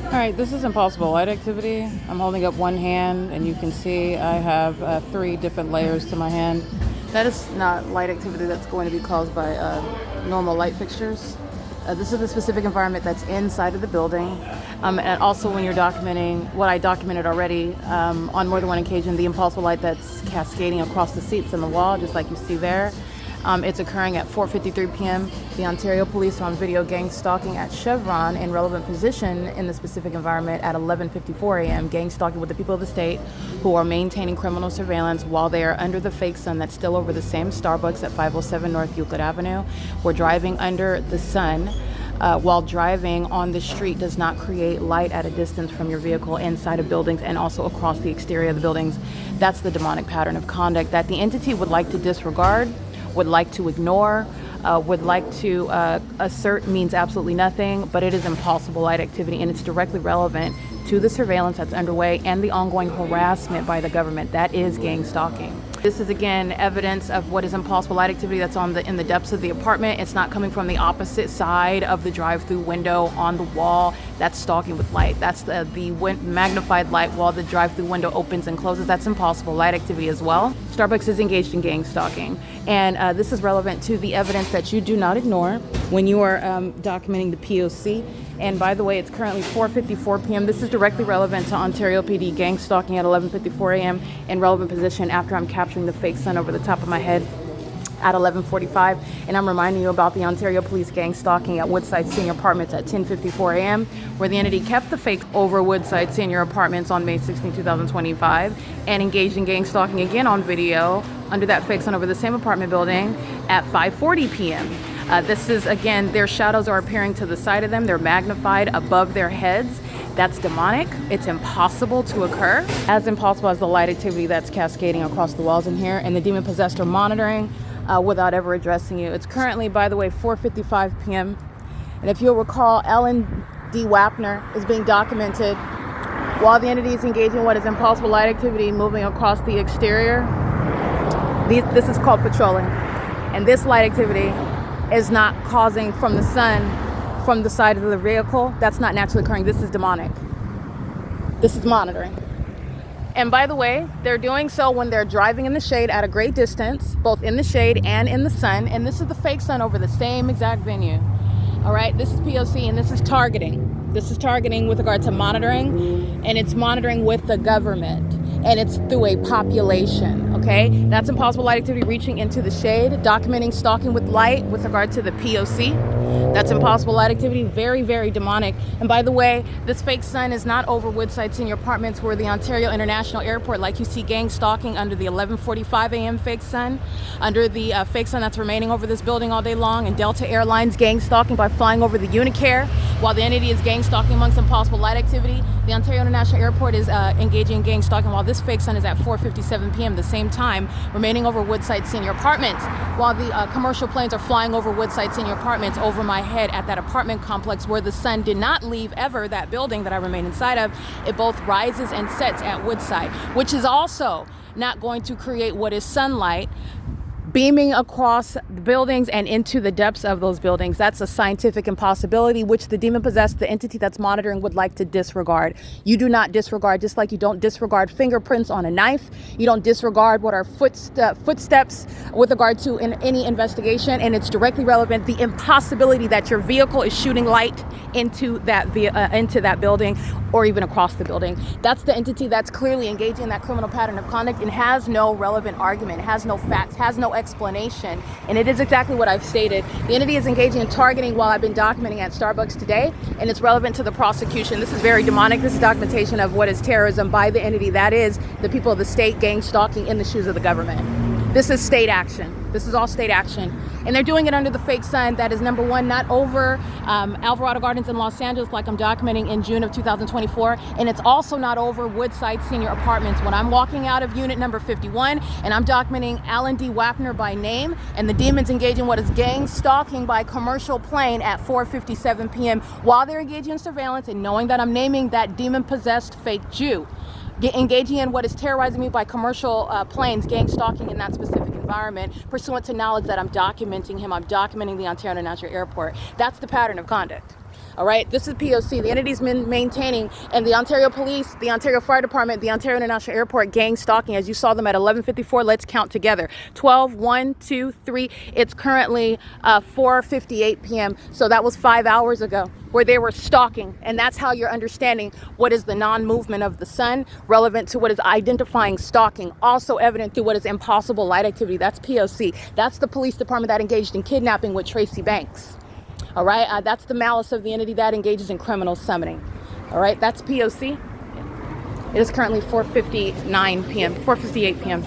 All right, this is impossible light activity. I'm holding up one hand, and you can see I have 3 different layers to my hand. That is not light activity that's going to be caused by normal light fixtures. This is a specific environment that's inside of the building. And also when you're documenting, what I documented already on more than one occasion, the impossible light that's cascading across the seats and the wall, just like you see there. It's occurring at 4:53 p.m. The Ontario Police are on video gang stalking at Chevron in relevant position in the specific environment at 11:54 a.m. Gang stalking with the people of the state who are maintaining criminal surveillance while they are under the fake sun that's still over the same Starbucks at 507 North Euclid Avenue. We're driving under the sun. While driving on the street does not create light at a distance from your vehicle inside of buildings and also across the exterior of the buildings. That's the demonic pattern of conduct that the entity would like to disregard, would like to ignore, would like to assert means absolutely nothing, but it is impossible light activity, and it's directly relevant to the surveillance that's underway and the ongoing harassment by the government. That is gang stalking. This is again evidence of what is impossible light activity that's in the depths of the apartment. It's not coming from the opposite side of the drive-through window on the wall. That's stalking with light. That's the magnified light while the drive-through window opens and closes. That's impossible light activity as well. Starbucks is engaged in gang stalking, and this is relevant to the evidence that you do not ignore when you are documenting the P.O.C. And by the way, it's currently 4:54 p.m. This is directly relevant to Ontario PD gang stalking at 11:54 a.m. in relevant position after I'm capturing the fake sun over the top of my head at 11:45. And I'm reminding you about the Ontario Police gang stalking at Woodside Senior Apartments at 10:54 a.m. where the entity kept the fake over Woodside Senior Apartments on May 16, 2025 and engaged in gang stalking again on video under that fake sun over the same apartment building at 5:40 p.m. This is, again, their shadows are appearing to the side of them. They're magnified above their heads. That's demonic. It's impossible to occur. As impossible as the light activity that's cascading across the walls in here, and the demon possessed are monitoring without ever addressing you. It's currently, by the way, 4:55 p.m. And if you'll recall, Ellen D. Wapner is being documented while the entity is engaging in what is impossible light activity moving across the exterior. This is called patrolling. And this light activity is not causing from the sun, from the side of the vehicle. That's not naturally occurring. This is demonic. This is monitoring. And by the way, they're doing so when they're driving in the shade at a great distance, both in the shade and in the sun. And this is the fake sun over the same exact venue. All right, this is P.O.C. and this is targeting. This is targeting with regard to monitoring, and it's monitoring with the government. And it's through a population, okay? That's impossible light activity reaching into the shade, documenting stalking with light with regard to the P.O.C. That's impossible light activity, very, very demonic. And by the way, this fake sun is not over Woodside Senior Apartments or the Ontario International Airport like you see gang stalking under the 11:45 a.m. fake sun, under the fake sun that's remaining over this building all day long, and Delta Airlines gang stalking by flying over the Unicare while the entity is gang stalking amongst impossible light activity. The Ontario International Airport is engaging in gang stalking while this fake sun is at 4:57 p.m. the same time, remaining over Woodside Senior Apartments, while the commercial planes are flying over Woodside Senior Apartments over my head at that apartment complex where the sun did not leave ever, that building that I remain inside of. It both rises and sets at Woodside, which is also not going to create what is sunlight beaming across the buildings and into the depths of those buildings. That's a scientific impossibility, which the demon-possessed, the entity that's monitoring, would like to disregard. You do not disregard, just like you don't disregard fingerprints on a knife. You don't disregard what are footsteps with regard to any investigation, and it's directly relevant, the impossibility that your vehicle is shooting light into that building or even across the building. That's the entity that's clearly engaging in that criminal pattern of conduct and has no relevant argument, has no facts, has no explanation, and it is exactly what I've stated. The entity is engaging in targeting while I've been documenting at Starbucks today, and it's relevant to the prosecution. This is very demonic. This is documentation of what is terrorism by the entity that is the people of the state gang stalking in the shoes of the government. This is state action. This is all state action. And they're doing it under the fake sun that is, number one, not over Alvarado Gardens in Los Angeles like I'm documenting in June of 2024. And it's also not over Woodside Senior Apartments when I'm walking out of unit number 51 and I'm documenting Alan D. Wapner by name, and the demons engage in what is gang stalking by commercial plane at 4:57 p.m. while they're engaging in surveillance and knowing that I'm naming that demon-possessed fake Jew. Engaging in what is terrorizing me by commercial planes, gang stalking in that specific environment, pursuant to knowledge that I'm documenting him. I'm documenting the Ontario International Airport. That's the pattern of conduct. All right, this is P.O.C. The entity's been maintaining, and the Ontario Police, the Ontario Fire Department, the Ontario International Airport gang stalking, as you saw them at 11:54. Let's count together. 12, 1, 2, 3. It's currently 4:58 p.m. So that was 5 hours ago where they were stalking, and that's how you're understanding what is the non-movement of the sun, relevant to what is identifying stalking, also evident through what is impossible light activity. That's P.O.C. That's the police department that engaged in kidnapping with Tracy Banks. All right, that's the malice of the entity that engages in criminal summoning. All right, that's P.O.C. It is currently 4:59 p.m., 4:58 p.m.